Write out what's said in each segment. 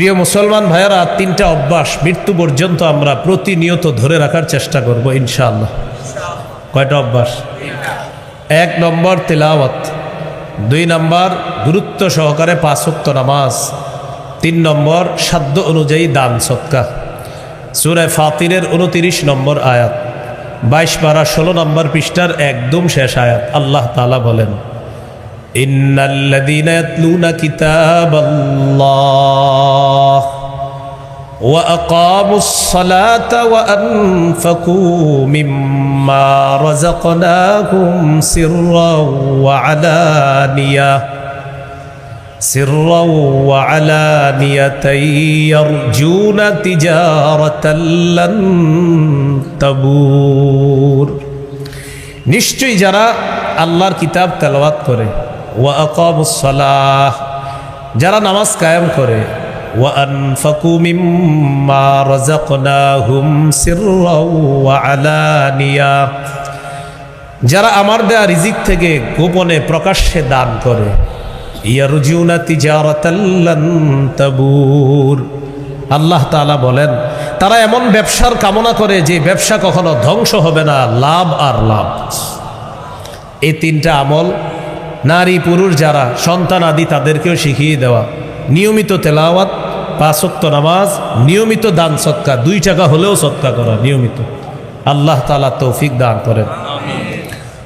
প্রিয় মুসলমান ভাইয়েরা, তিনটা অভ্যাস মৃত্যু পর্যন্ত আমরা প্রতিনিয়ত ধরে রাখার চেষ্টা করব ইনশাআল্লাহ। কয়টা অভ্যাস? 1 নম্বর তিলাওয়াত, 2 নম্বর গুরুত্ব সহকারে 5 ওয়াক্ত নামাজ, 3 নম্বর সাধ্য অনুযায়ী দান সদকা। সূরা ফাতিরের 29 নম্বর আয়াত, 22 পারা 16 নম্বর পৃষ্ঠার একদম শেষ আয়াত। আল্লাহ তাআলা বলেন, ইন্নাল্লাযীনা ইয়াতলুনা কিতাবাল্লাহ ওয়া আকামুস সালাতা ওয়া আনফাকু মিম্মা রাযাকনাহুম সিররাও ওয়া আলানিয়াতান ইয়ারজুনা তিজারাতাল লান তাবুর। নিশ্চয়ই যারা আল্লাহর কিতাব তেলাওয়াত করে, ওয়া আকামুস সালাহ, যারা নামাজ কায়েম করে, ওয়া আনফাকু মিম্মা রাযাকনাহুম সিররাও ওয়া আলানিয়া, যারা আমার দেয়া রিজিক থেকে গোপনে প্রকাশ্যে দান করে, ইয়ারজুনা তিজারাতাল লান তাবুর। আল্লাহ তাআলা বলেন, তারা এমন ব্যবসার কামনা করে যে ব্যবসা কখনো ধ্বংস হবে না, লাভ আর লাভ। এই তিনটা আমল নারী পুরুষ যারা সন্তান আদি তাদেরকেও শিখিয়ে দেওয়া। নিয়মিত তেলাওয়াত, 5 ওয়াক্ত নামাজ, নিয়মিত দান সদকা, 2 টাকা হলেও সদকা করা নিয়মিত। আল্লাহ তাআলা তৌফিক দান করেন।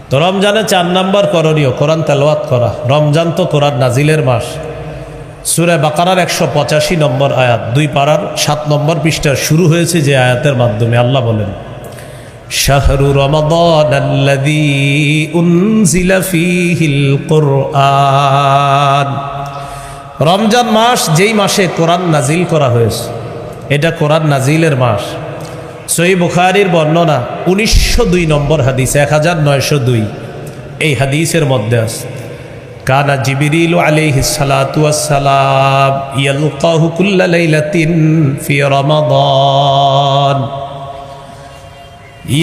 তো রমজানে 4 নম্বর করণীয় কোরআন তেলাওয়াত করা। রমজান তো কোরআন নাজিলের মাস। সূরা বাকারার 185 নম্বর আয়াত, 2 পারার 7 নম্বর পৃষ্ঠা শুরু হয়েছে যে আয়াতের মাধ্যমে আল্লাহ বলেন, শাহরু রমাদানাল্লাযী উনজিলা ফীহিল কুরআন। রমজান মাস যেই মাসে কোরআন নাজিল করা হয়েছে, এটা কোরআন নাজিলের মাস। সহিহ বুখারীর বর্ণনা 1902 নম্বর হাদিস, 1902 এই হাদিসের মধ্যে আছে, কানা জিবরিল আলাইহিস সালাতু ওয়াস সালাম ইয়ালকাহু কুল্লা লাইলাতিন ফি রমাদান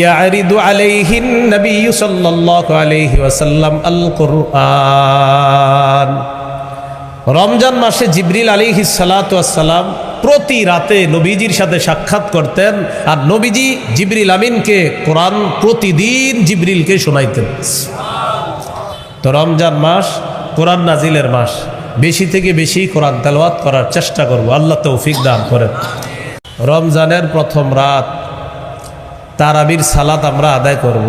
ইয়ারিদু আলাইহিন নবী সাল্লাল্লাহু আলাইহি ওয়াসাল্লাম আল কুরআন। রমজান মাসে জিবরিল আলাইহিস সালাতু ওয়াস সালাম প্রতি রাতে নবীজির সাথে সাক্ষাৎ করতেন, আর নবীজি জিবরিল আমিনকে কোরআন প্রতিদিন জিবরিলকে শোনাইতেন। তো রমজান মাস কোরআন নাজিলের মাস, বেশি থেকে বেশি কোরআন তেলাওয়াত করার চেষ্টা করব, আল্লাহ তৌফিক দান করেন। রমজানের প্রথম রাত তারাবির সালাত আমরা আদায় করব,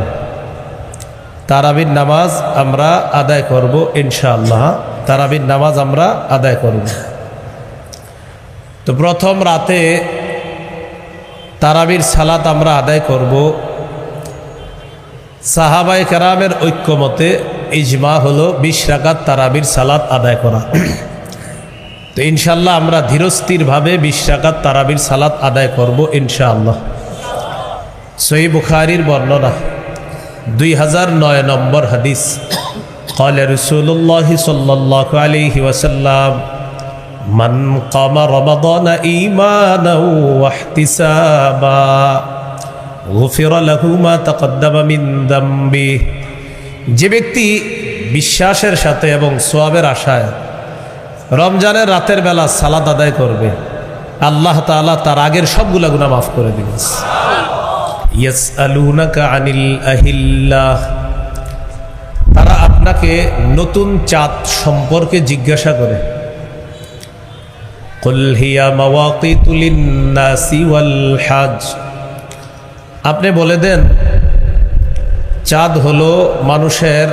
তারাবির নামাজ আমরা আদায় করব ইনশাআল্লাহ। তারাবির নামাজ আমরা আদায় করব। তো প্রথম রাতে তারাবির সালাত আমরা আদায় করব। সাহাবায়ে কেরামের ঐক্যমতে ইজমা হলো 20 রাকাত তারাবির সালাত আদায় করা। তো ইনশাআল্লাহ আমরা ধীরস্থিরভাবে 20 রাকাত তারাবির সালাত আদায় করব ইনশাআল্লাহ। সহিহ বুখারীর বর্ণনা 2009 নম্বর হাদিস, ক্বালা রাসূলুল্লাহ সাল্লাল্লাহু আলাইহি ওয়াসাল্লাম, মান কামা রমাদানা ঈমানাও ওয়া ইহতিসাবা গুফিরা লাহু মা তাকদ্দামা মিন যামবি। যে ব্যক্তি বিশ্বাসের সাথে এবং সওয়াবের আশায় রমজানের রাতের বেলা সালাত আদায় করবে, আল্লাহ তাআলা তার আগের সবগুলা গুনাহ মাফ করে দিবেন। ইয়াসআলুনাকা আনিল আহিল্লাহ, তারা আপনাকে নতুন চাঁদ সম্পর্কে জিজ্ঞাসা করে। কুল হিয়া মাওয়াকিতু লিন-নাসি ওয়াল হজ, আপনি বলে দেন চাঁদ হলো মানুষের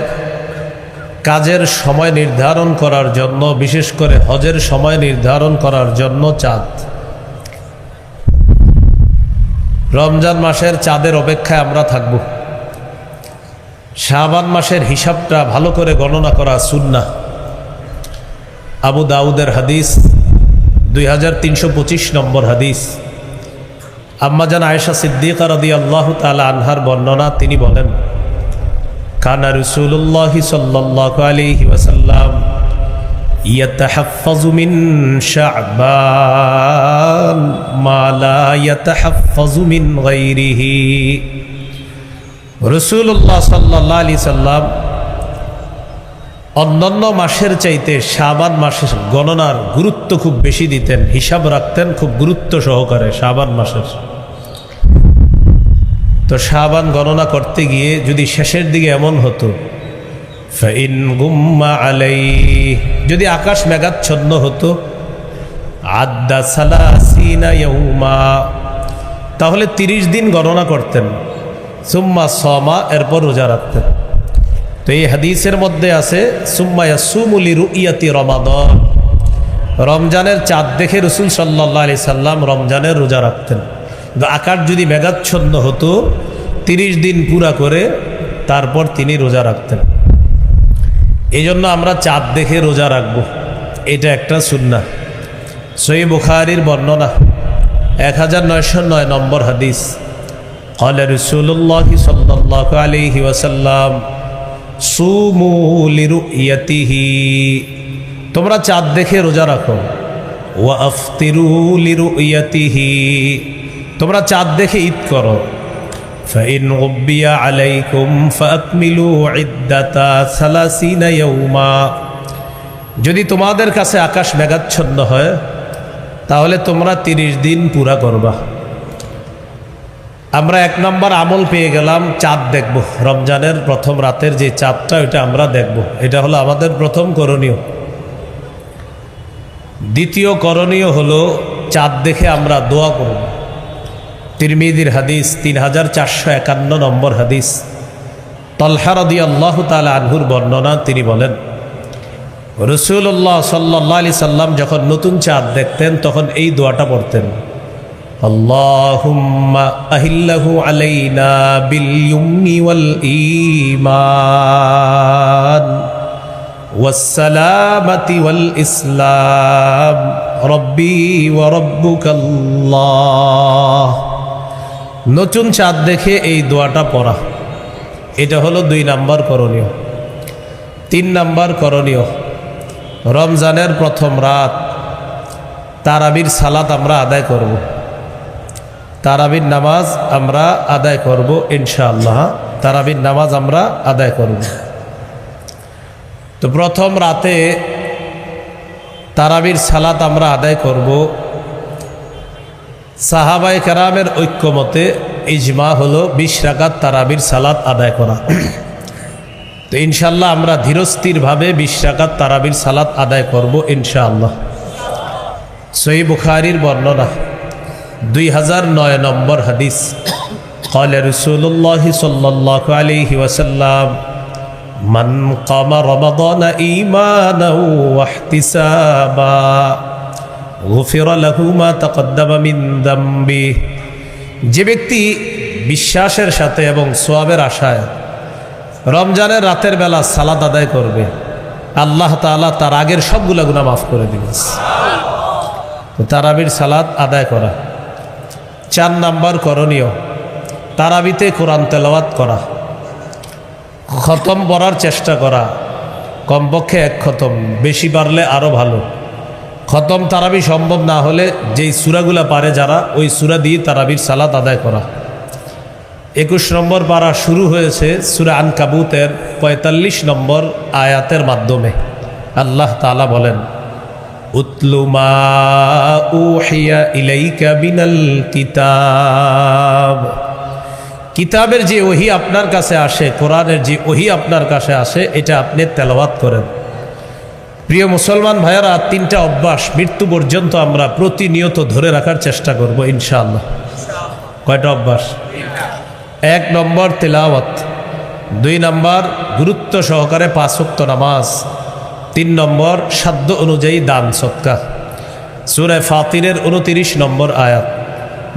কাজের সময় নির্ধারণ করার জন্য, বিশেষ করে হজের সময় নির্ধারণ করার জন্য চাঁদ। রমজান মাসের চাঁদের অপেক্ষায় আমরা থাকব। শাবান মাসের হিসাবটা ভালো করে গণনা করা সুন্নাহ। আবু দাউদের হাদিস 2325 নম্বর হাদিস, আম্মাজান আয়েশা সিদ্দিকা রাদিয়াল্লাহু তাআলা আনহার বর্ণনা, তিনি বলেন, কানা রাসূলুল্লাহ সাল্লাল্লাহু আলাইহি ওয়াসাল্লাম ইয়াতাহাফফাযু মিন শাবান মা লা ইয়াতাহাফফাযু মিন গায়রিহি। রাসূলুল্লাহ সাল্লাল্লাহু আলাইহি সাল্লাম অন্যান্য মাসের চাইতে শাবান মাসের গণনার গুরুত্ব খুব বেশি দিতেন, হিসাব রাখতেন খুব গুরুত্ব সহকারে শাবান মাসের। তো শাবান গণনা করতে গিয়ে যদি শেষের দিকে এমন হতো, ফাইন গুম্মা আলাইহি, যদি আকাশ মেঘাচ্ছন্ন হতো, আদ্দা সালাসিনা ইয়াউমা, তাহলে 30 দিন গণনা করতেন, সুম্মা সমা, এরপর রোজা রাখতেন। তো এই হাদিসের মধ্যে আছে সুম্মা ইয়াসুমু লিরুইয়াতি রমাদান, রমজানের চাঁদ দেখে রাসূল সাল্লাল্লাহু আলাইহি সাল্লাম রমজানের রোজা রাখতেন। আকাশ যদি মেঘাচ্ছন্ন হতো 30 দিন পুরা করে তারপর তিনি রোজা রাখতেন। এই জন্য আমরা চাঁদ দেখে রোজা রাখবো, এটা একটা সুন্নাহ। সহিহ বুখারীর বর্ণনা 1909 নম্বর হাদিস, ক্বালা রাসূলুল্লাহ সাল্লাল্লাহু আলাইহি ওয়াসাল্লাম সুমু লিরুইয়াতিহি, তোমরা চাঁদ দেখে রোজা রাখো, ওয়া আফতিরু লিরুইয়াতিহি, তোমরা চাঁদ দেখে ঈদ করো, ফাইন গুব্বিয়া আলাইকুম ফাকমিলু ইদ্দাতা সালাসিনা ইয়াউমা, যদি তোমাদের কাছে আকাশ মেঘাচ্ছন্ন হয় তাহলে তোমরা 30 দিন পুরা করবা। আমরা 1 নম্বর আমল পেয়ে গেলাম, চাঁদ দেখব, রমজানের প্রথম রাতের যে চাঁদটা ওইটা আমরা দেখব, এটা হলো আমাদের প্রথম করণীয়। দ্বিতীয় করণীয় হলো চাঁদ দেখে আমরা দোয়া করব। তিরমিজির হাদিস 3451 নম্বর হাদিস, তালহা রাদিয়াল্লাহু তাআলা আনহুর বর্ণনা, তিনি বলেন রাসূলুল্লাহ সাল্লাল্লাহু আলাইহি সাল্লাম যখন নতুন চাঁদ দেখতেন তখন এই দোয়াটা পড়তেন, আল্লাহুম্মা আহিল্লাহু আলাইনা বিল ইয়ুমনি ওয়াল ঈমান ওয়াস সালামাতি ওয়াল ইসলাম রব্বি ওয়া রব্বুকাল্লাহ। নতুন চাঁদ দেখে এই দোয়াটা পড়া, এটা হলো 2 নম্বর করণীয়। 3 নম্বর করণীয়, রমজানের প্রথম রাত তারাবির সালাত আমরা আদায় করব, তারাবির নামাজ আমরা আদায় করব ইনশাআল্লাহ, তারাবির নামাজ আমরা আদায় করব। তো প্রথম রাতে তারাবির সালাত আমরা আদায় করব। সাহাবায়ে কেরামের ঐক্যমতে ইজমা হলো 20 রাকাত তারাবির সালাত আদায় করা। তো ইনশাআল্লাহ আমরা ধীরস্থিরভাবে 20 রাকাত তারাবির সালাত আদায় করব ইনশাআল্লাহ। সহিহ বুখারীর বর্ণনা 2009 নম্বর হাদিস, ক্বালা রাসূলুল্লাহ সাল্লাল্লাহু আলাইহি ওয়াসাল্লাম মান কামা রমাদানা ঈমানাও ওয়া ইহতিসাবা গুফিরা লাহু মা তাকদ্দামা মিন যামবি, যে ব্যক্তি বিশ্বাসের সাথে এবং সওয়াবের আশায় রমজানের রাতের বেলা সালাত আদায় করবে, আল্লাহ তাআলা তার আগের সবগুলা গুনাহ মাফ করে দিবেন। তারাবির সালাত আদায় করা। 4 নম্বর করণীয়, তারাবিতে কোরআন তেলাওয়াত করা, খতম পড়ার চেষ্টা করা, কমপক্ষে 1 খতম, বেশি পারলে আরও ভালো। খতম তারাবি সম্ভব না হলে যেই সূরাগুলা পারে যারা, ওই সূরা দিয়ে তারাবির সালাত আদায় করা। 21 নম্বর পারা শুরু হয়েছে সূরা আনকাবুতের 45 নম্বর আয়াতের মাধ্যমে। আল্লাহ তাআলা বলেন, উতলু মা উহিয়া ইলাইকা মিনাল কিতাব, কিতাবের যে ওহী আপনার কাছে আসে, কোরআনের যে ওহী আপনার কাছে আসে, এটা আপনি তেলাওয়াত করেন। প্রিয় মুসলমান ভাইয়েরা, 3টা অভ্যাস মৃত্যু পর্যন্ত আমরা প্রতিনিয়ত ধরে রাখার চেষ্টা করব ইনশাআল্লাহ। কয়টা অভ্যাস? 1 নম্বর তেলাওয়াত, 2 নম্বর গুরুত্ব সহকারে 5 ওয়াক্ত নামাজ, 3 নম্বর সাধ্য অনুযায়ী দান সদকা। সূরা ফাতিরের 29 নম্বর আয়াত,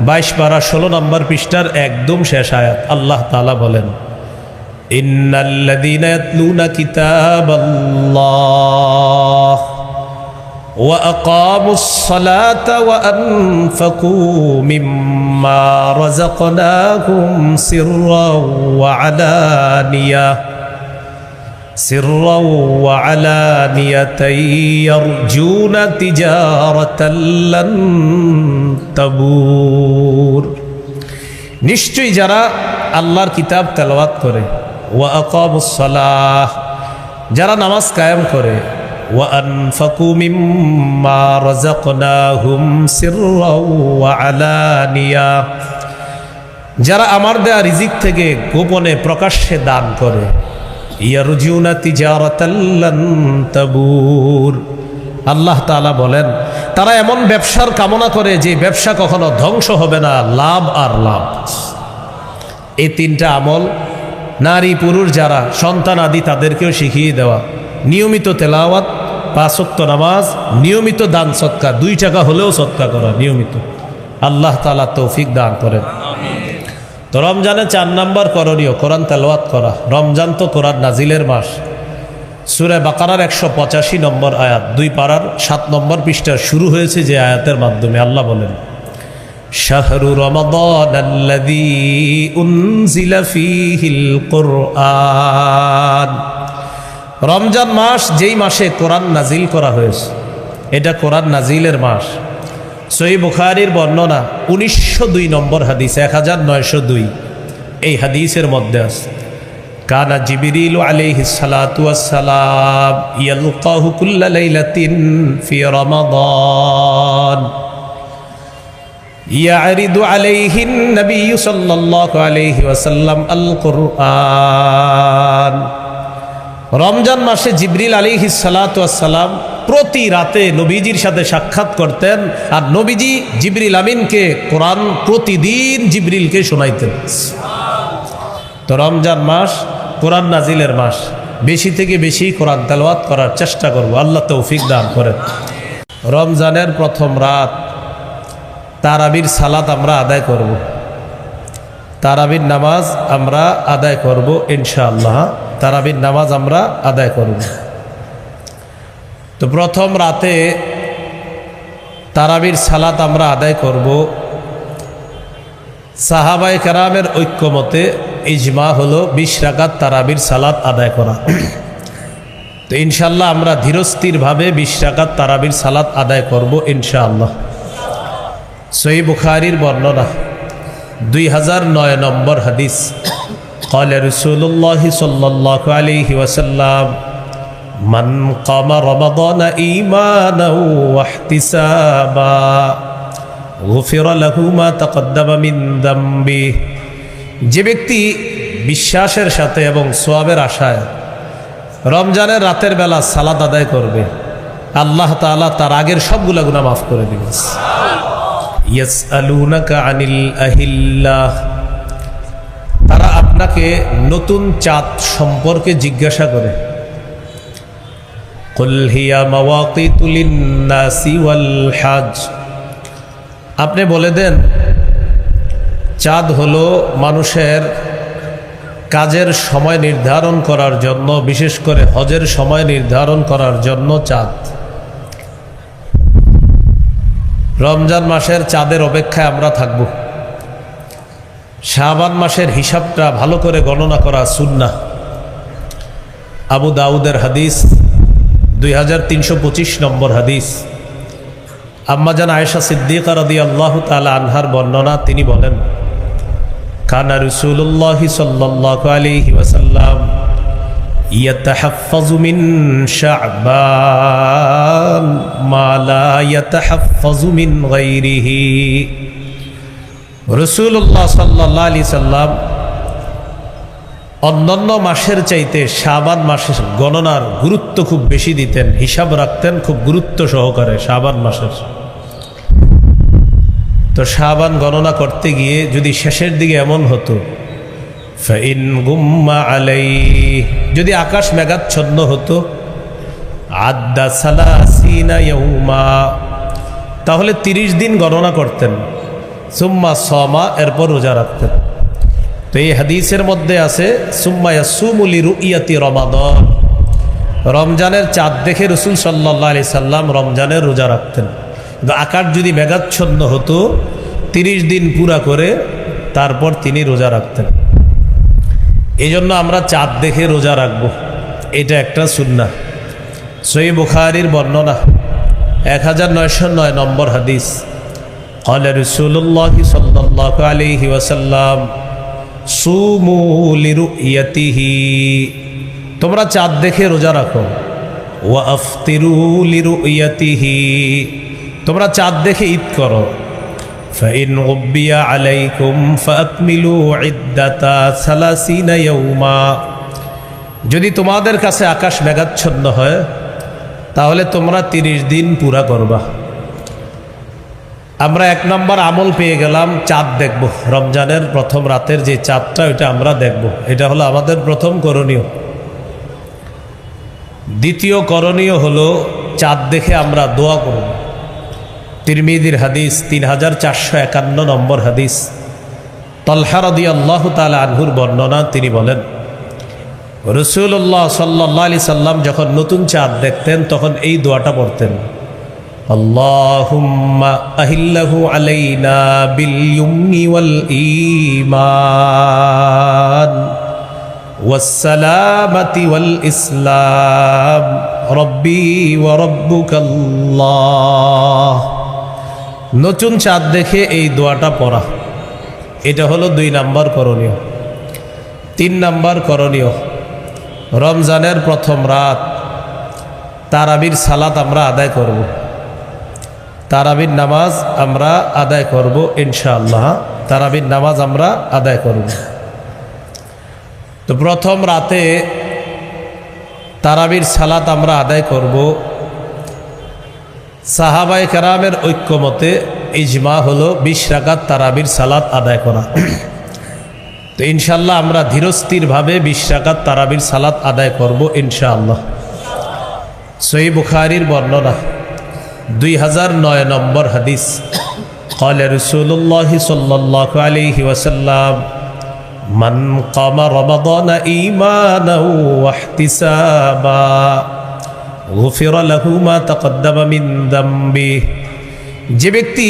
22 পারা 16 নম্বর পৃষ্ঠার একদম শেষ আয়াত। আল্লাহ তাআলা বলেন, ইন্নাল্লাযীনা ইয়াতলুনা কিতাবাল্লাহ ওয়া আকামুস সালাতা ওয়া আনফাকু মিম্মা রাযাকনাহুম সিররাও ওয়া আলানিয়াতান ইয়ারজুনা তিজারাতান লান তাবুর। নিশ্চয়ই যারা আল্লাহর কিতাব তেলাওয়াত করে, ওয়া আকামুস সালাহ, যারা নামাজ কায়েম করে ওয়া আনফাকু মিম্মা রাযাকনাহুম সিররাও ওয়া আলানিয়া, যারা আমার দেয়া রিজিক থেকে গোপনে প্রকাশ্যে দান করে, ইয়ারজুনা তিজারাতাল লান তাবুর, আল্লাহ তাআলা বলেন তারা এমন ব্যবসার কামনা করে যে ব্যবসা কখনো ধ্বংস হবে না, লাভ আর লাভ। এই তিনটা আমল নারী পুরুষ যারা সন্তান আদি তাদেরকেও শিখিয়ে দেওয়া, নিয়মিত তেলাওয়াত, 5 ওয়াক্ত নামাজ, নিয়মিত দান সদকা, 2 টাকা হলেও সদকা করা নিয়মিত। আল্লাহ তাআলা তৌফিক দান করেন। তো রমজানে 4 নম্বর করণীয় কোরআন তেলাওয়াত করা। রমজান তো কোরআন নাজিলের মাস। সূরা বাকারার 185 নম্বর আয়াত, 2 পারার 7 নম্বর পৃষ্ঠা শুরু হয়েছে যে আয়াতের মাধ্যমে আল্লাহ বলেন, শাহরু রমাদানাল্লাযী উনজিলা ফীহিল কুরআন, রমজান মাস যেই মাসে কোরআন নাজিল করা হয়েছে, এটা কোরআন নাজিলের মাস। সহিহ বুখারীর বর্ণনা 1902 নম্বর হাদিস, 1902, এই হাদিসের মধ্যে আছে, কানা জিবরিল আলাইহিস সালাতু ওয়াস সালাম ইয়ালকাহু কুল্লা লাইলাতিন ফি রমাদান ইয়ারিদু আলাইহিন নবী সাল্লাল্লাহু আলাইহি ওয়াসাল্লাম আল কুরআন। রমজান মাসে জিবরিল আলাইহিস সালাতু ওয়াস সালাম প্রতি রাতে নবীজির সাথে সাক্ষাৎ করতেন, আর নবীজি জিবরিল আমিনকে কোরআন প্রতিদিন জিবরিলকে শোনাইতেন। তো রমজান মাস কোরআন নাজিলের মাস, বেশি থেকে বেশি কোরআন তেলাওয়াত করার চেষ্টা করব, আল্লাহ তৌফিক দান করেন। রমজানের প্রথম রাত তারাবির সালাত আমরা আদায় করব, তারাবির নামাজ আমরা আদায় করব ইনশাআল্লাহ, তারাবির নামাজ আমরা আদায় করব। তো প্রথম রাতে তারাবির সালাত আমরা আদায় করব। সাহাবায়ে কেরামের ঐক্যমতে ইজমা হলো 20 রাকাত তারাবির সালাত আদায় করা। তো ইনশাআল্লাহ আমরা ধীরস্থিরভাবে 20 রাকাত তারাবির সালাত আদায় করব ইনশাআল্লাহ। সহিহ বুখারীর বর্ণনা 2009 নম্বর হাদিস, قال رسول الله صلى الله عليه وسلم من قام رمضان إيمانا واحتسابا غفر له ما تقدم من ذنبه, যে ব্যক্তি বিশ্বাসের সাথে এবং সওয়াবের আশায় রমজানের রাতের বেলা সালাত আদায় করবে, আল্লাহ তাআলা তার আগের সবগুলা গুনাহ মাফ করে দিবেন। ইয়াসআলুনাকা আনিল আহিল্লাহ, তারা আপনাকে নতুন চাঁদ সম্পর্কে জিজ্ঞাসা করে। কুল হিয়া মাওয়াকিতু লিন-নাসি ওয়াল হজ, আপনি বলে দেন চাঁদ হলো মানুষের কাজের সময় নির্ধারণ করার জন্য, বিশেষ করে হজের সময় নির্ধারণ করার জন্য চাঁদ। রমজান মাসের চাঁদের অপেক্ষায় আমরা থাকব। শাবান মাসের হিসাবটা ভালো করে গণনা করা সুন্নাহ। আবু দাউদের হাদিস 2325 নম্বর হাদিস, আম্মাজান আয়েশা সিদ্দিকা রাদিয়াল্লাহু তাআলা আনহার বর্ণনা, তিনি বলেন, কানা রাসূলুল্লাহি সাল্লাল্লাহু আলাইহি ওয়াসাল্লাম ইয়াতাহাফফাযু মিন শাবান মা লা ইয়াতাহাফফাযু মিন গায়রিহি, রাসূলুল্লাহ সাল্লাল্লাহু আলাইহি সাল্লাম অন্যান্য মাসের চাইতে শাবান মাসের গণনার গুরুত্ব খুব বেশি দিতেন, হিসাব রাখতেন খুব গুরুত্ব সহকারে শাবান মাসের। তো শাবান গণনা করতে গিয়ে যদি শেষের দিকে এমন হতো, ফাইন গুম্মা আলাইহি, যদি আকাশ মেঘাচ্ছন্ন হতো, আদ্দা সালাসিনা ইয়াউমা, তাহলে 30 দিন গণনা করতেন, সুম্মা সামা, এরপর রোজা রাখতেন। তো এই হাদিসের মধ্যে আছে সুম্মা ইয়াসুমু লিরুইয়াতি রমাদান, রমজানের চাঁদ দেখে রাসূল সাল্লাল্লাহু আলাইহি সাল্লাম রমজানের রোজা রাখতেন। আকাশ যদি মেঘাচ্ছন্ন হতো 30 দিন পুরা করে তারপর তিনি রোজা রাখতেন। এই জন্য আমরা চাঁদ দেখে রোজা রাখবো, এটা একটা সুন্নাহ। সহিহ বুখারীর বর্ণনা 1909 নম্বর হাদিস, قال رسول الله صلى الله عليه وسلم সুমু লিরুইয়াতিহি তোমরা চাঁদ দেখে রোজা রাখো। ওয়া আফতিরু লিরুয়াতিহি, তোমরা চাঁদ দেখে ঈদ করো। ফাইন গুবিয়া আলাইকুম ফাকমিলু ইদ্দাতা 30 ইয়াওমা, যদি তোমাদের কাছে আকাশ মেঘাচ্ছন্ন হয় তাহলে তোমরা 30 দিন পুরা করবা। আমরা 1 নম্বর আমল পেয়ে গেলাম, চাঁদ দেখব। রমজানের প্রথম রাতের যে চাঁদটা ওইটা আমরা দেখব, এটা হলো আমাদের প্রথম করণীয়। দ্বিতীয় করণীয় হলো চাঁদ দেখে আমরা দোয়া করব। তিরমিজির হাদিস 3451 নম্বর হাদিস, তালহা রাদিয়াল্লাহু তাআলা আনহুর বর্ণনা। তিনি বলেন, রাসূলুল্লাহ সাল্লাল্লাহু আলাইহি সাল্লাম যখন নতুন চাঁদ দেখতেন তখন এই দোয়াটা পড়তেন, আল্লাহুম্মা আহিল্লাহু আলাইনা বিল ইয়ুমনি ওয়াল ঈমান ওয়াস সালামাতি ওয়াল ইসলাম রব্বি ওয়া রব্বুকাল্লাহ। নতুন চাঁদ দেখে এই দোয়াটা পড়া, এটা হলো 2 নম্বর করণীয়। 3 নম্বর করণীয়, রমজানের প্রথম রাত তারাবির সালাত আমরা আদায় করব। তারাবির নামাজ আমরা আদায় করব ইনশাআল্লাহ। তারাবির নামাজ আমরা আদায় করব। তো প্রথম রাতে তারাবির সালাত আমরা আদায় করব। সাহাবায়ে কেরামের ঐক্যমতে ইজমা হলো 20 রাকাত তারাবির সালাত আদায় করা। তো ইনশাআল্লাহ আমরা ধীরস্থিরভাবে 20 রাকাত তারাবির সালাত আদায় করব ইনশাআল্লাহ। সহিহ বুখারীর বর্ণনা 2009 নম্বর হাদিস, قال رسول الله صلى الله عليه وسلم من قام رمضان إيمانا واحتسابا غفر له ما تقدم من ذنبه। যে ব্যক্তি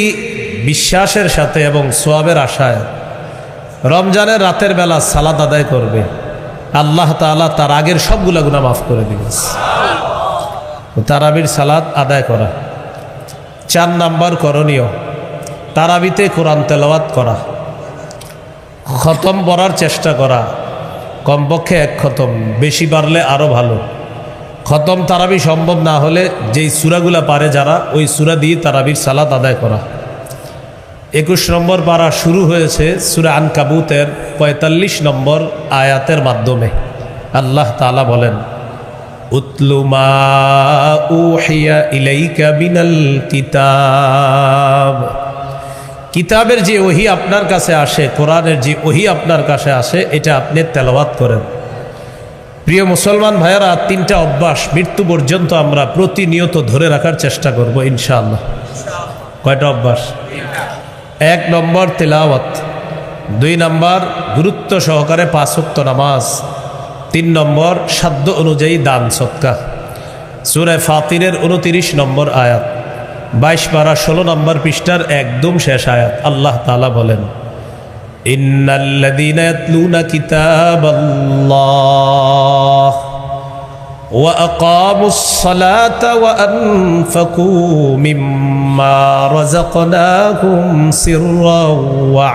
বিশ্বাসের সাথে এবং সওয়াবের আশায় রমজানের রাতের বেলা সালাত আদায় করবে, আল্লাহ তাআলা তার আগের সবগুলা গুনাহ মাফ করে দিবেন। তারাবির সালাত আদায় করা। 4 নম্বর করণীয়, তারাবিতে কোরআন তেলাওয়াত করা, খতম পড়ার চেষ্টা করা, কমপক্ষে 1 খতম, বেশি পারলে আরও ভালো। খতম তারাবি সম্ভব না হলে যেই সূরাগুলা পারে যারা, ওই সূরা দিয়ে তারাবির সালাত আদায় করা। 21 নম্বর পারা শুরু হয়েছে সূরা আনকাবুতের 45 নম্বর আয়াতের মাধ্যমে। আল্লাহ তাআলা বলেন, উতলু মা উহিয়া ইলাইকা মিনাল কিতাব, কিতাবের যে ওহী আপনার কাছে আসে, কোরআনের যে ওহী আপনার কাছে আসে, এটা আপনি তেলাওয়াত করেন। প্রিয় মুসলমান ভাইয়েরা, 3টা অভ্যাস মৃত্যু পর্যন্ত আমরা প্রতিনিয়ত ধরে রাখার চেষ্টা করব ইনশাআল্লাহ। কয়টা অভ্যাস? 1 নম্বর তেলাওয়াত, 2 নম্বর গুরুত্ব সহকারে 5 ওয়াক্ত নামাজ, 3 নম্বর সাধ্য অনুযায়ী দান সদকা। সূরা ফাতিরের 29 নম্বর আয়াত, 22 পারা 16 নম্বর পৃষ্ঠার একদম শেষ আয়াত। আল্লাহ তাআলা বলেন, ইন্নাল্লাযীনা ইয়াতলুনা কিতাবাল্লাহ ওয়া আকামুস সালাতা ওয়া আনফাকু মিম্মা রাযাকনাহুম সিররাও ওয়া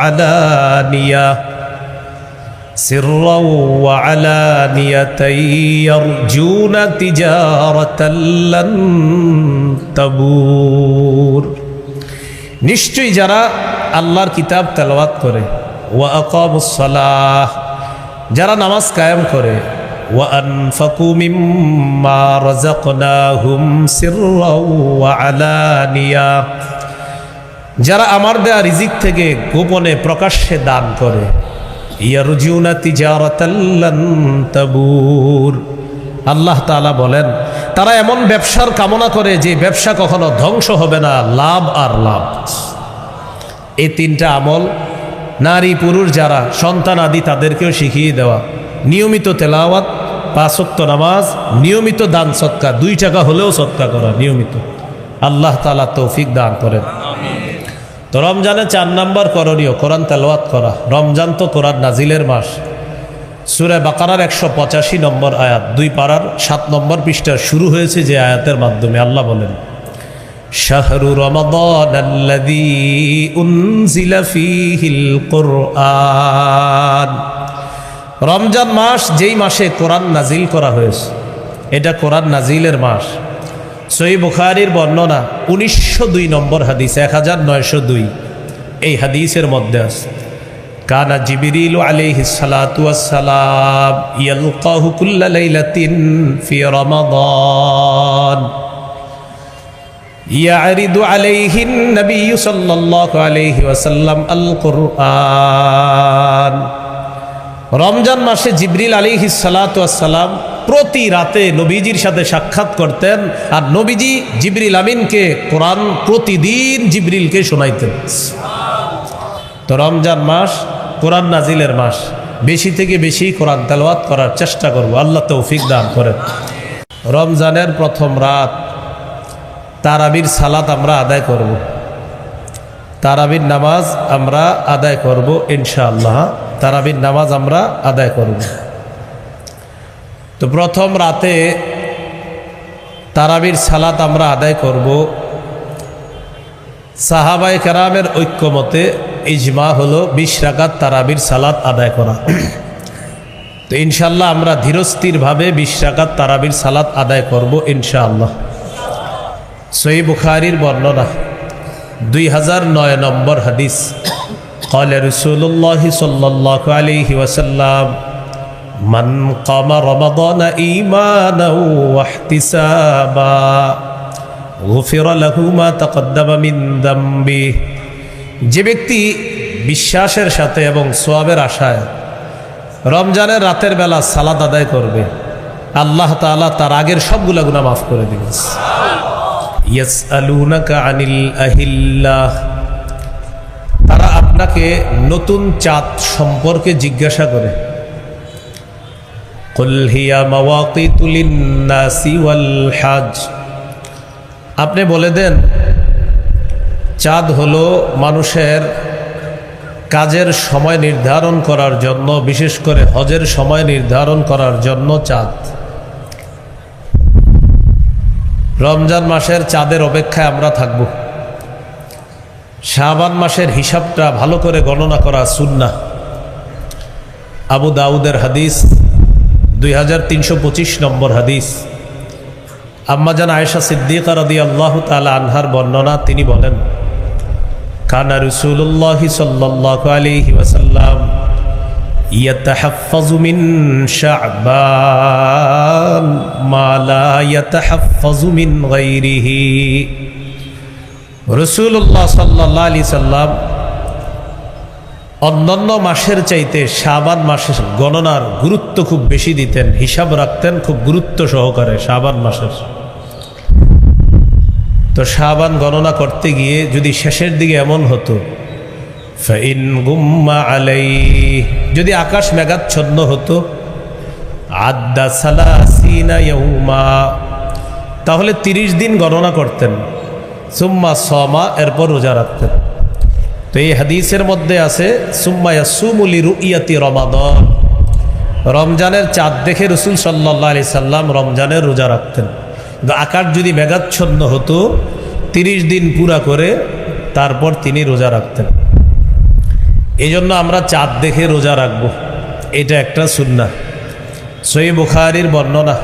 আলানিয়াতান ইয়ারজুনা তিজারাতান লান তাবুর। নিশ্চয়ই যারা আল্লাহর কিতাব তেলাওয়াত করে, ওয়া আকামুস সালাহ, যারা নামাজ কায়েম করে, ওয়া আনফাকু মিম্মা রাযাকনাহুম সিররাও ওয়া আলানিয়া, যারা আমার দেয়া রিজিক থেকে গোপনে প্রকাশ্যে দান করে, ইয়ারজুনা তিজারাতান লান তাবুর। আল্লাহ তাআলা বলেন, তারা এমন ব্যবসার কামনা করে যে ব্যবসা কখনো ধ্বংস হবে না, লাভ আর লাভ। এই 3টা আমল নারী পুরুষ যারা সন্তান আদি তাদেরকেও শিখিয়ে দেওয়া। নিয়মিত তেলাওয়াত, 5 ওয়াক্ত নামাজ, নিয়মিত দান সদকা, 2 টাকা হলেও সদকা করা নিয়মিত। আল্লাহ তাআলা তৌফিক দান করেন। তো রমজানে 4 নম্বর করণীয় কোরআন তেলাওয়াত করা। রমজান তো কোরআন নাজিলের মাস। সূরা বাকারার 185 নম্বর আয়াত, 2 পারার 7 নম্বর পৃষ্ঠা শুরু হয়েছে যে আয়াতের মাধ্যমে আল্লাহ বলেন, শাহরু রমাদানাল্লাযী উনজিলা ফীহিল কুরআন রমজান মাস যেই মাসে কোরআন নাজিল করা হয়েছে, এটা কোরআন নাজিলের মাস। সহিহ বুখারীর বর্ণনা 1902 নম্বর হাদিস, 1902 এই হাদিসের মধ্যে আছে, কানা জিবরিল আলাইহিস সালাতু ওয়াস সালাম ইয়ালকাহু কুল্লা লাইলাতিন ফি রমাদান ইয়ারিদু আলাইহিন নবী সাল্লাল্লাহু আলাইহি ওয়াসাল্লাম আল কুরআন। রমজান মাসে জিবরিল আলাইহিস সালাতু ওয়াস সালাম প্রতি রাতে নবীজির সাথে সাক্ষাৎ করতেন, আর নবীজি জিবরিল আমিনকে কোরআন প্রতিদিন জিবরিলকে শোনাইতেন। তো রমজান মাস কোরআন নাজিলের মাস, বেশি থেকে বেশি কোরআন তেলাওয়াত করার চেষ্টা করব, আল্লাহ তৌফিক দান করেন। রমজানের প্রথম রাত তারাবির সালাত আমরা আদায় করব, তারাবির নামাজ আমরা আদায় করব ইনশাআল্লাহ, তারাবির নামাজ আমরা আদায় করব। তো প্রথম রাতে তারাবির সালাত আমরা আদায় করব। সাহাবায়ে কেরামের ঐক্যমতে ইজমা হলো 20 রাকাত তারাবির সালাত আদায় করা। তো ইনশাআল্লাহ আমরা ধীরস্থিরভাবে 20 রাকাত তারাবির সালাত আদায় করব ইনশাআল্লাহ। সহিহ বুখারীর বর্ণনা 2009 নম্বর হাদিস, قال رسول الله صلى الله عليه وسلم من قام رمضان إيمانا واحتسابا غفر له ما تقدم من ذنبه। যে ব্যক্তি বিশ্বাসের সাথে এবং সওয়াবের আশায় রমজানের রাতের বেলা সালাত আদায় করবে, আল্লাহ তাআলা তার আগের সবগুলা গুনাহ মাফ করে দিবেন। ইয়াসআলুনাকা আনিল আহিল্লাহ, তারা আপনাকে নতুন চাঁদ সম্পর্কে জিজ্ঞাসা করে। কুল হিয়া মাওয়াকিতু লিন-নাসি ওয়াল হজ, আপনি বলে দেন চাঁদ হলো মানুষের কাজের সময় নির্ধারণ করার জন্য, বিশেষ করে হজের সময় নির্ধারণ করার জন্য চাঁদ। রমজান মাসের চাঁদের অপেক্ষায় আমরা থাকব। শাবান মাসের হিসাবটা ভালো করে গণনা করা সুন্নাহ। আবু দাউদের হাদিস 2325 নম্বর হাদিস, আম্মাজান আয়েশা সিদ্দিকা রাদিয়াল্লাহু তাআলা আনহার বর্ণনা, তিনি বলেন কানা রাসূলুল্লাহ সাল্লাল্লাহু আলাইহি ওয়াসাল্লাম ইয়াতাহাফফাযু মিন শাবান মা লা ইয়াতাহাফফাযু মিন গায়রিহি। রাসূলুল্লাহ সাল্লাল্লাহু আলাইহি সাল্লাম অন্যান্য মাসের চাইতে শাবান মাসের গণনার গুরুত্ব খুব বেশি দিতেন, হিসাব রাখতেন খুব গুরুত্ব সহকারে শাবান মাসের। তো শাবান গণনা করতে গিয়ে যদি শেষের দিকে এমন হতো, ফাইন গুম্মা আলাইহি, যদি আকাশ মেঘাচ্ছন্ন হতো, আদ্দা সালাসিনা ইয়াউমা, তাহলে 30 দিন গণনা করতেন। সুম্মা সমা, এরপর রোজা রাখতেন। তো এই হাদিসের মধ্যে আছে সুম্মা ইয়াসুমু লিরুইয়াতি রমাদান, রমজানের চাঁদ দেখে রাসূল সাল্লাল্লাহু আলাইহি সাল্লাম রমজানের রোজা রাখতেন। কিন্তু আকাশ যদি মেঘাচ্ছন্ন হতো 30 দিন পুরা করে তারপর তিনি রোজা রাখতেন। এই জন্য আমরা চাঁদ দেখে রোজা রাখব, এটা একটা সুন্নাহ। সহিহ বুখারীর বর্ণনা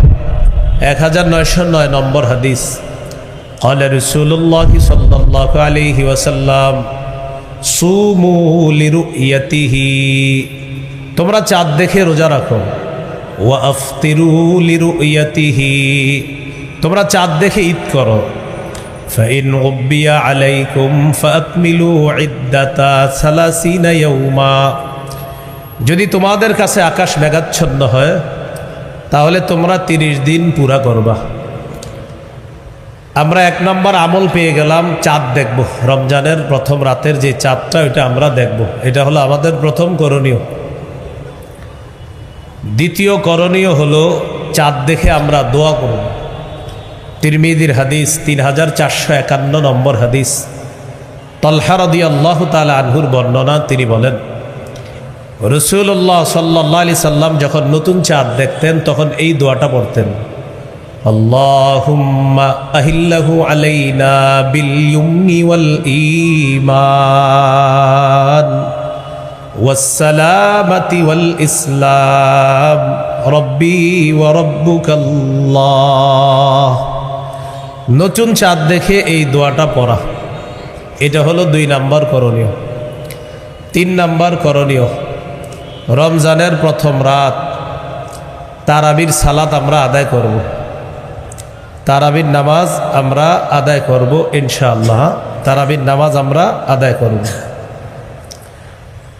1909 নম্বর হাদিস, قال رسول الله صلى الله عليه وسلم সুমু লিরুইয়াতিহি, তোমরা চাঁদ দেখে রোজা রাখো। ওয়া আফতিরু লিরুইয়াতিহি, তোমরা চাঁদ দেখে ঈদ করো। ফাইন উবিয়া আলাইকুম ফাকমিলু ইদ্দাতা সালাসিনা ইয়াউমা, যদি তোমাদের কাছে আকাশ মেঘাচ্ছন্ন হয় তাহলে তোমরা 30 দিন পুরা করবা। আমরা 1 নম্বর আমল পেয়ে গেলাম, চাঁদ দেখব। রমজানের প্রথম রাতের যে চাঁদটা, ওইটা আমরা দেখব, এটা হলো আমাদের প্রথম করণীয়। দ্বিতীয় করণীয় হলো চাঁদ দেখে আমরা দোয়া করব। তিরমিজির হাদিস 3451 নম্বর হাদিস, তালহা রাদিয়াল্লাহু তাআলা আনহুর বর্ণনা, তিনি বলেন রাসূলুল্লাহ সাল্লাল্লাহু আলাইহি সাল্লাম যখন নতুন চাঁদ দেখতেন তখন এই দোয়াটা পড়তেন, আল্লাহুম্মা আহিল্লাহু আলাইনা বিল ইয়ুমনি ওয়াল ঈমান ওয়াসসালামাতি ওয়াল ইসলাম রব্বি ওয়া রব্বুকাল্লাহ। নতুন চাঁদ দেখে এই দোয়াটা পড়া, এটা হলো 2 নাম্বার করণীয়। 3 নাম্বার করণীয়, রমজানের প্রথম রাত তারাবির সালাত আমরা আদায় করব, তারাবির নামাজ আমরা আদায় করব ইনশাআল্লাহ। তারাবির নামাজ আমরা আদায় করব।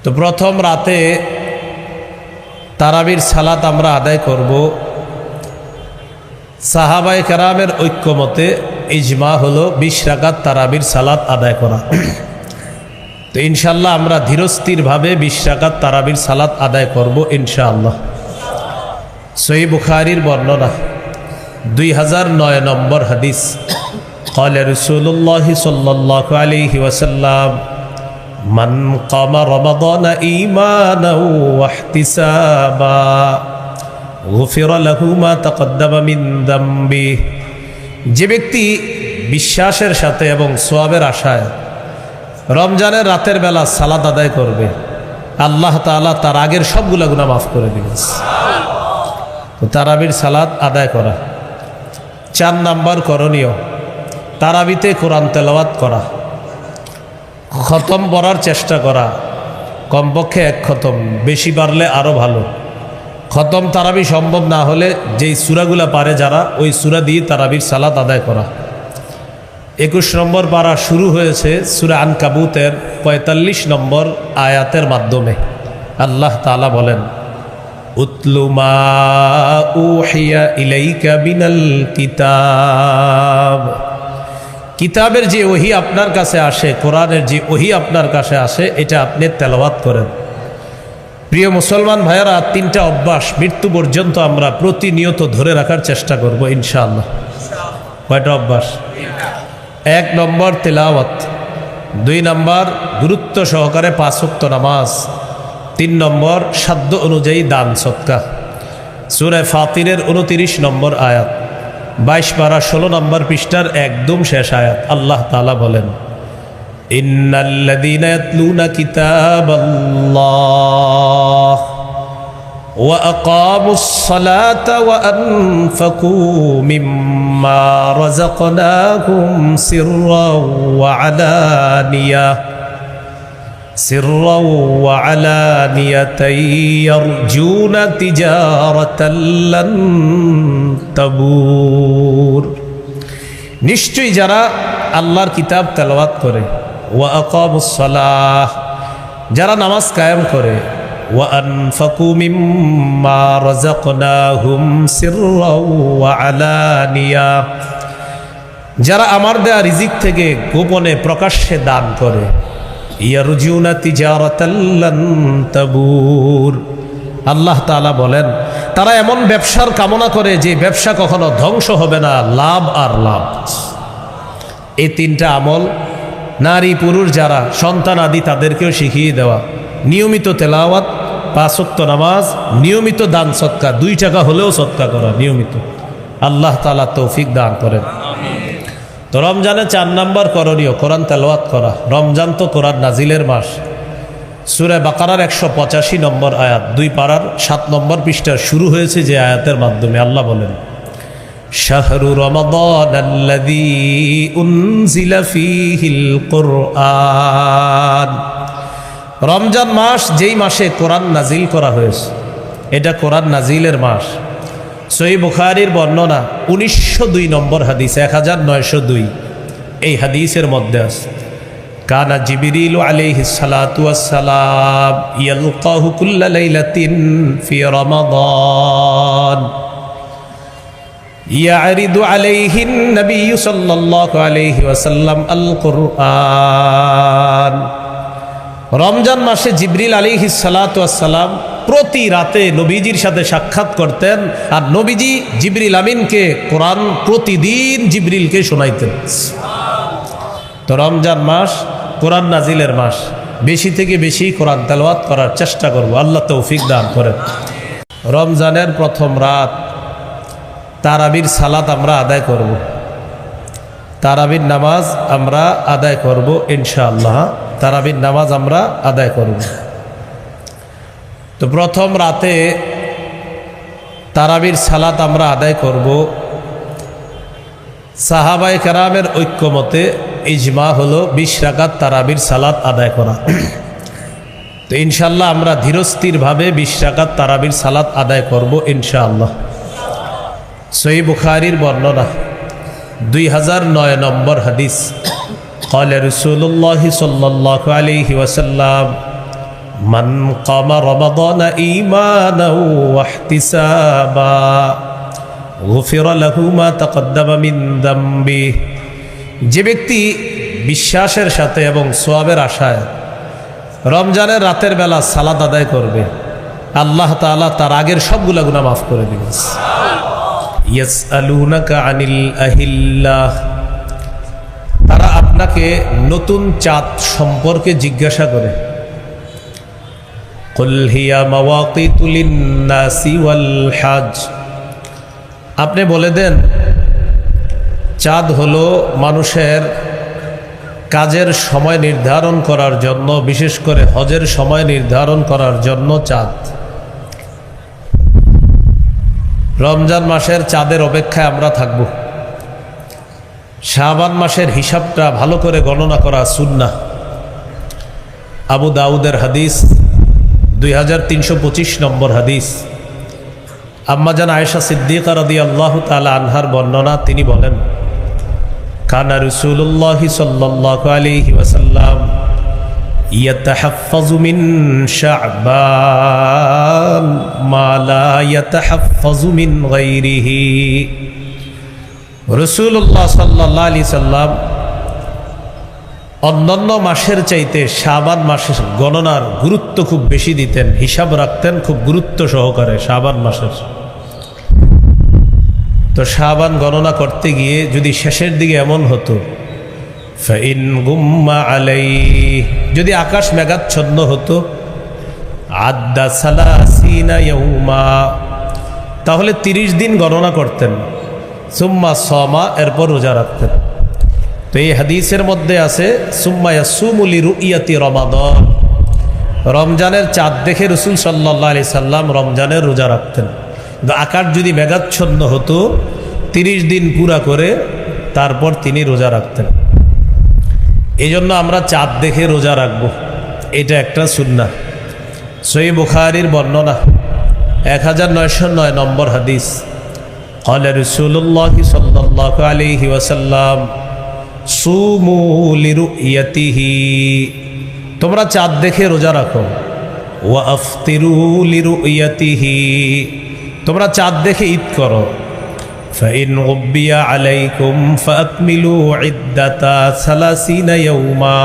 তো প্রথম রাতে তারাবির সালাত আমরা আদায় করব। সাহাবায়ে কেরামের ঐক্যমতে ইজমা হলো 20 রাকাত তারাবির সালাত আদায় করা। তো ইনশাআল্লাহ আমরা ধীরস্থিরভাবে 20 রাকাত তারাবির সালাত আদায় করব ইনশাআল্লাহ। সহিহ বুখারীর বর্ণনা 2009 নম্বর হাদিস, قال رسول الله صلى الله عليه وسلم من قام رمضان إيمانا واحتسابا غفر له ما تقدم من ذنبه। যে ব্যক্তি বিশ্বাসের সাথে এবং সওয়াবের আশায় রমজানের রাতের বেলা সালাত আদায় করবে, আল্লাহ তাআলা তার আগের সবগুলা গুনাহ মাফ করে দিবেন। তো তারাবির সালাত আদায় করা। 4 নাম্বার করণীয়, তারাবিতে কোরআন তেলাওয়াত করা, খতম পড়ার চেষ্টা করা, কমপক্ষে 1 খতম, বেশি পারলে আরও ভালো। খতম তারাবি সম্ভব না হলে যেই সূরাগুলা পারে যারা, ওই সূরা দিয়ে তারাবির সালাত আদায় করা। 21 নম্বর পারা শুরু হয়েছে সূরা আনকাবুতের 45 নম্বর আয়াতের মাধ্যমে। আল্লাহ তাআলা বলেন, উতলু মা উহিয়া ইলাইকা বিনাল কিতাব। কিতাবের যে ওহী আপনার কাছে আসে, কোরআনের যে ওহী আপনার কাছে আসে, এটা আপনি তেলাওয়াত করেন। প্রিয় মুসলমান ভাইয়েরা, 3টা অভ্যাস মৃত্যু পর্যন্ত আমরা প্রতিনিয়ত ধরে রাখার চেষ্টা করব ইনশাআল্লাহ। কয়টা অভ্যাস? 1 নম্বর তেলাওয়াত, 2 নম্বর গুরুত্ব সহকারে 5 ওয়াক্ত নামাজ, 3 নম্বর সাধ্য অনুযায়ী দান সদকা। সূরা ফাতিরের 29 নম্বর আয়াত, 22 পারা 16 নম্বর পৃষ্ঠার একদম শেষ আয়াত। আল্লাহ তাআলা বলেন, ইন্নাল্লাযীনা ইয়াতলুনা কিতাবাল্লাহ ওয়া আকামুস সালাতা ওয়া আনফাকু মিম্মা রাযাকনাহুম সিররাও ওয়া আলানিয়াতান ইয়ারজুনা তিজারাতান লান তাবুর। নিশ্চয়ই যারা আল্লাহর কিতাব তেলাওয়াত করে, ওয়া আকামুস সালাহ, যারা নামাজ কায়েম করে, ওয়া আনফাকু মিম্মা রাযাকনাহুম সিররাও ওয়া আলানিয়া, যারা আমার দেয়া রিজিক থেকে গোপনে প্রকাশ্যে দান করে, ইয়ারজুনা তিজারাতান লান তাবুর। আল্লাহ তাআলা বলেন, তারা এমন ব্যবসার কামনা করে যে ব্যবসা কখনো ধ্বংস হবে না, লাভ আর লাভ। এই 3টা আমল নারী পুরুষ যারা সন্তান আদি তাদেরকেও শিখিয়ে দেওয়া। নিয়মিত তেলাওয়াত, 5 ওয়াক্ত নামাজ, নিয়মিত দান সদকা, 2 টাকা হলেও সদকা করা নিয়মিত। আল্লাহ তাআলা তৌফিক দান করেন। তো রমজানে 4 নাম্বার করণীয়, কোরআন তেলাওয়াত করা। রমজান তো কোরআন নাজিলের মাস। সূরা বাকারার 185 নম্বর আয়াত, 2 পারার 7 নম্বর পৃষ্ঠা শুরু হয়েছে যে আয়াতের মাধ্যমে। আল্লাহ বলেন, শাহরু রমাদানাল্লাযী উনজিলা ফীহিল কুরআন। রমজান মাস যেই মাসে কোরআন নাজিল করা হয়েছে, এটা কোরআন নাজিলের মাস। সহিহ বুখারীর বর্ণনা 1902 নম্বর হাদিস, 1902 এই হাদিসের মধ্যে আছে, কানা জিবরিল আলাইহিস সালাতু ওয়াস সালাম ইয়ালকাহু কুল্লা লাইলাতিন ফি রমাদান ইয়ারিদু আলাইহিন নবী সাল্লাল্লাহু আলাইহি ওয়াসাল্লাম আল কুরআন। রমজান মাসে জিবরিল আলাইহিস সালাতু ওয়াস সালাম প্রতি রাতে নবীজির সাথে সাক্ষাৎ করতেন, আর নবীজি জিবরিল আমিনকে কোরআন প্রতিদিন জিবরিলকে শোনাইতেন। তো রমজান মাস কোরআন নাজিলের মাস, বেশি থেকে বেশি কোরআন তেলাওয়াত করার চেষ্টা করব, আল্লাহ তৌফিক দান করেন। রমজানের প্রথম রাত তারাবির সালাত আমরা আদায় করব, তারাবির নামাজ আমরা আদায় করব ইনশাআল্লাহ। তারাবির নামাজ আমরা আদায় করব। তো প্রথম রাতে তারাবির সালাত আমরা আদায় করব। সাহাবায়ে কেরামের ঐক্যমতে ইজমা হলো 20 রাকাত তারাবির সালাত আদায় করা। তো ইনশাআল্লাহ আমরা ধীরস্থিরভাবে 20 রাকাত তারাবির সালাত আদায় করব ইনশাআল্লাহ। সহিহ বুখারীর বর্ণনা 2009 নম্বর হাদিস। قال رسول الله صلى الله عليه وسلم من قام رمضان إيمانا واحتسابا غفر له ما تقدم من ذنبه। যে ব্যক্তি বিশ্বাসের সাথে এবং সওয়াবের আশায় রমজানের রাতের বেলা সালাত আদায় করবে, আল্লাহ তাআলা তার আগের সবগুলা গুনাহ মাফ করে দিবেন। ইয়াসআলুনাকা আনিল আহিল্লাহ, তারা আপনাকে নতুন চাঁদ সম্পর্কে জিজ্ঞাসা করে। কুল হিয়া মাওয়াকিতু লিন-নাসি ওয়াল হজ, আপনি বলে দেন চাঁদ হলো মানুষের কাজের সময় নির্ধারণ করার জন্য, বিশেষ করে হজের সময় নির্ধারণ করার জন্য চাঁদ। রমজান মাসের চাঁদের অপেক্ষায় আমরা থাকব। শাবান মাসের হিসাবটা ভালো করে গণনা করা সুন্নাহ। আবু দাউদের হাদিস 2325 নম্বর হাদিস। আম্মাজান আয়েশা সিদ্দিকা রাদিয়াল্লাহু তাআলা আনহার বর্ণনা, তিনি বলেন কানা রাসূলুল্লাহ সাল্লাল্লাহু আলাইহি ওয়াসাল্লাম ইয়াতাহাফফাযু মিন শাবান মা লা ইয়াতাহাফফাযু মিন গায়রিহি। রাসূলুল্লাহ সাল্লাল্লাহু আলাইহি সাল্লাম অন্যান্য মাসের চাইতে শাবান মাসের গণনার গুরুত্ব খুব বেশি দিতেন, হিসাব রাখতেন খুব গুরুত্ব সহকারে শাবান মাসের। তো শাবান গণনা করতে গিয়ে যদি শেষের দিকে এমন হতো ফাইন গুম্মা আলাইহি, যদি আকাশ মেঘাচ্ছন্ন হতো, আদ্দা সালাসিনা ইয়াউমা, তাহলে 30 দিন গণনা করতেন। সুম্মা সামা, এরপর রোজা রাখতেন। তো এই হাদিসের মধ্যে আছে সুম্মা ইয়াসুমু লিরুইয়াতি রমাদান, রমজানের চাঁদ দেখে রাসূল সাল্লাল্লাহু আলাইহি সাল্লাম রমজানের রোজা রাখতেন। আকাশ যদি মেঘাচ্ছন্ন হতো 30 দিন পুরা করে তারপর তিনি রোজা রাখতেন। এই জন্য আমরা চাঁদ দেখে রোজা রাখবো, এটা একটা সুন্নাহ। সহিহ বুখারীর বর্ণনা 1909 নম্বর হাদিস। قال رسول الله صلى الله عليه وسلم সুমু লিরুইয়াতিহি, তোমরা চাঁদ দেখে রোজা রাখো। ওয়া আফতিরু লিরুইয়াতিহি, তোমরা চাঁদ দেখে ঈদ করো। ফাইন গুব্বিয়া আলাইকুম ফাকমিলু ইদ্দাতা সালাসিনা ইয়াউমা,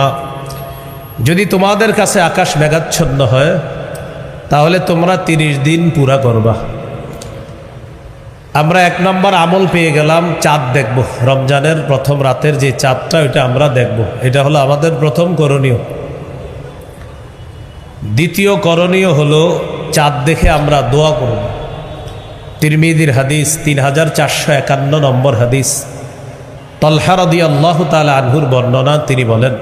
যদি তোমাদের কাছে আকাশ মেঘাচ্ছন্ন হয় তাহলে তোমরা 30 দিন পুরা করবা। আমরা 1 নম্বর আমল পেয়ে গেলাম, চাঁদ দেখব। রমজানের প্রথম রাতের যে চাঁদটা ওইটা আমরা দেখব, এটা হলো আমাদের প্রথম করণীয়। দ্বিতীয় করণীয় হলো চাঁদ দেখে আমরা দোয়া করব। তিরমিজির হাদিস 3451 নম্বর হাদিস। তালহা রাদিয়াল্লাহু তাআলা আনহুর বর্ণনা, তিনি বলেন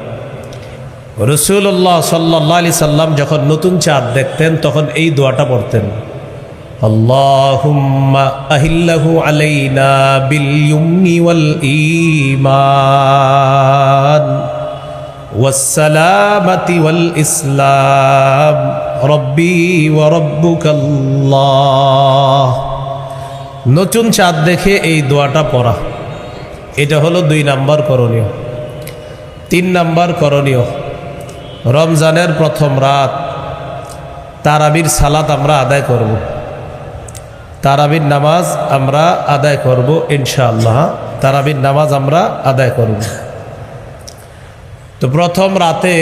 রাসূলুল্লাহ সাল্লাল্লাহু আলাইহি সাল্লাম যখন নতুন চাঁদ দেখতেন তখন এই দোয়াটা পড়তেন, আল্লাহুম্মা আহিল্লাহু আলাইনা বিল ইয়ুমনি ওয়াল ঈমান ওয়াস সালামাতি ওয়াল ইসলাম রব্বি ওয়া রব্বুকাল্লাহ। নতুন চাঁদ দেখে এই দোয়াটা পড়া, এটা হলো 2 নম্বর করণীয়। 3 নম্বর করণীয়, রমজানের প্রথম রাত তারাবির সালাত আমরা আদায় করব। তারাবির নামাজ আমরা আদায় করব ইনশাআল্লাহ। তারাবির নামাজ আমরা আদায় করব। তো প্রথম রাতে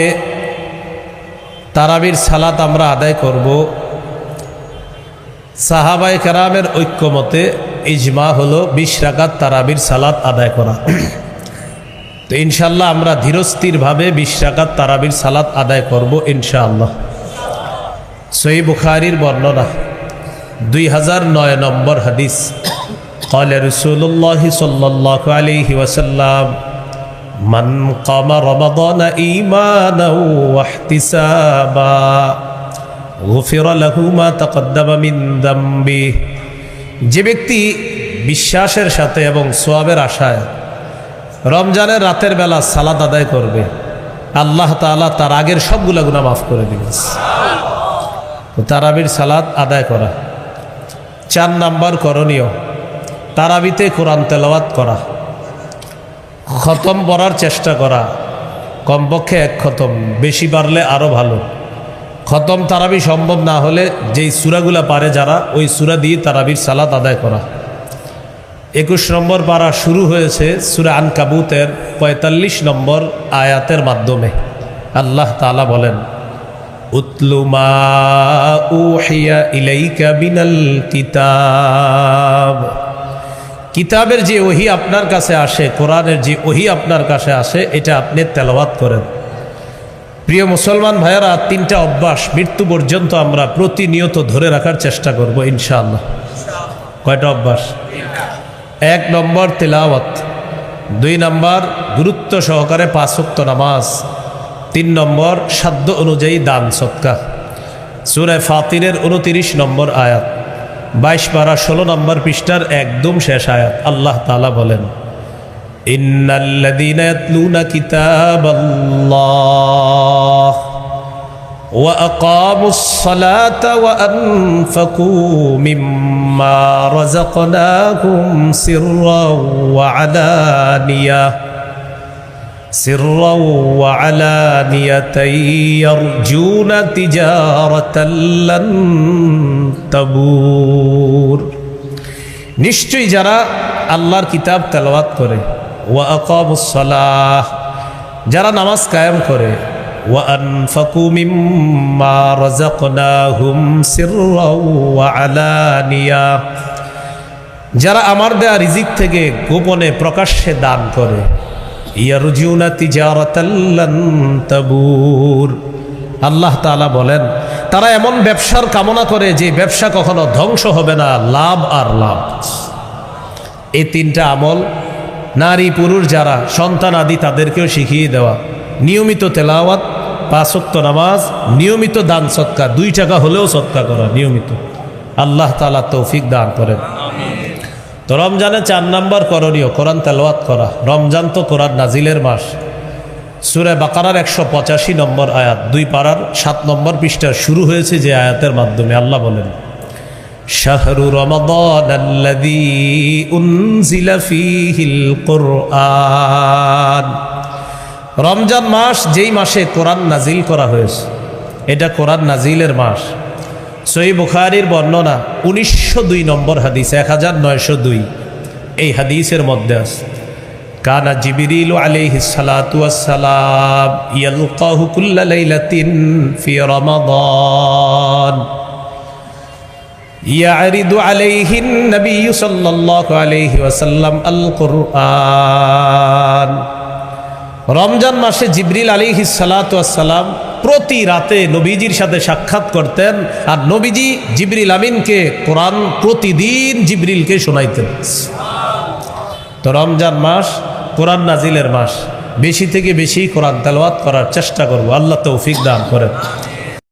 তারাবির সালাত আমরা আদায় করব। সাহাবায়ে কেরামের ঐক্যমতে ইজমা হলো 20 রাকাত তারাবির সালাত আদায় করা। তো ইনশাআল্লাহ আমরা ধীরস্থিরভাবে 20 রাকাত তারাবির সালাত আদায় করব ইনশাআল্লাহ। সহিহ বুখারীর বর্ণনা 2009 নম্বর হাদিস। قال رسول الله صلى الله عليه وسلم من قام رمضان إيمانا واحتسابا গুফিরা লাহু মা তাকদ্দামা মিন যামবি। যে ব্যক্তি বিশ্বাসের সাথে এবং সওয়াবের আশায় রমজানের রাতের বেলা সালাত আদায় করবে, আল্লাহ তাআলা তার আগের সবগুলা গুনাহ মাফ করে দিবেন। তো তারাবির সালাত আদায় করা। 4 নাম্বার করণীয়, তারাবিতে কোরআন তেলাওয়াত করা, খতম পড়ার চেষ্টা করা, কমপক্ষে 1 খতম, বেশি পারলে আরও ভালো। খতম তারাবি সম্ভব না হলে যেই সূরাগুলা পারে যারা, ওই সূরা দিয়ে তারাবির সালাত আদায় করা। 21 নম্বর পারা শুরু হয়েছে সূরা আনকাবুতের 45 নম্বর আয়াতের মাধ্যমে। আল্লাহ তাআলা বলেন, উতলু মা উহিয়া ইলাইকা মিনাল কিতাব। কিতাবের যে ওহী আপনার কাছে আসে, কোরআনের যে ওহী আপনার কাছে আসে, এটা আপনি তেলাওয়াত করেন। প্রিয় মুসলমান ভাইয়েরা, 3টা অভ্যাস মৃত্যু পর্যন্ত আমরা প্রতিনিয়ত ধরে রাখার চেষ্টা করব ইনশাআল্লাহ। কয়টা অভ্যাস? 1 নম্বর তেলাওয়াত, 2 নম্বর গুরুত্ব সহকারে 5 ওয়াক্ত নামাজ, 3 নম্বর সাধ্য অনুযায়ী দান সদকা। সূরা ফাতিরের 29 নম্বর আয়াত, 22 পারা 16 নম্বর পৃষ্ঠার একদম শেষ আয়াত। আল্লাহ তাআলা বলেন, ইন্নাল্লাযীনা ইয়াতলুনা কিতাবাল্লাহ ওয়া আকামুস সালাতা ওয়া আনফাকু মিম্মা রাযাকনাহুম সিররাও ওয়া আলানিয়াতান ইয়ারজুনা তিজারাতান লান তাবুর। নিশ্চয়ই যারা আল্লাহর কিতাব তেলাওয়াত করে, ওয়া আকামুস সালাহ, যারা নামাজ কায়েম করে, ওয়া আনফাকু মিম্মা রাযাকনাহুম সিররাও ওয়া আলানিয়া, যারা আমার দেয়া রিজিক থেকে গোপনে প্রকাশ্যে দান করে, ইয়ারজুনা তিজারাতান লান তাবুর। আল্লাহ তাআলা বলেন, তারা এমন ব্যবসার কামনা করে যে ব্যবসা কখনো ধ্বংস হবে না, লাভ আর লাভ। এই 3টা আমল নারী পুরুষ যারা সন্তান আদি তাদেরকেও শিখিয়ে দেওয়া। নিয়মিত তেলাওয়াত, 5 ওয়াক্ত নামাজ, নিয়মিত দান সদকা, 2 টাকা হলেও সদকা করা নিয়মিত। আল্লাহ তাআলা তৌফিক দান করেন। তো রমজানে 4 নম্বর করণীয় কোরআন তেলাওয়াত করা। রমজান তো কোরআন নাজিলের মাস। সূরা বাকারার 185 নম্বর আয়াত, 2 পারার 7 নম্বর পৃষ্ঠা শুরু হয়েছে যে আয়াতের মাধ্যমে। আল্লাহ বলেন, শাহরু রমাদানাল্লাযী উনজিলা ফীহিল কুরআন। রমজান মাস যেই মাসে কোরআন নাজিল করা হয়েছে, এটা কোরআন নাজিলের মাস। সহিহ বুখারীর বর্ণনা 1902 নম্বর হাদিস, 1902, এই হাদিসের মধ্যে আছে, কানা জিবরিল আলাইহিস সালাতু ওয়াস সালাম ইয়ালকাহু কুল্লা লাইলাতিন ফি রমাদান ইয়ারিদু আলাইহিন নবী সাল্লাল্লাহু আলাইহি ওয়াসাল্লাম আল কুরআন। রমজান মাসে জিবরিল আলাইহিস সালাতু ওয়াস সালাম প্রতি রাতে নবীজির সাথে সাক্ষাৎ করতেন, আর নবীজি জিবরিল আমিনকে কোরআন প্রতিদিন জিবরিলকে শোনাইতেন। তো রমজান মাস কোরআন নাজিলের মাস। বেশি থেকে বেশি কোরআন তেলাওয়াত করার চেষ্টা করব। আল্লাহ তৌফিক দান করেন।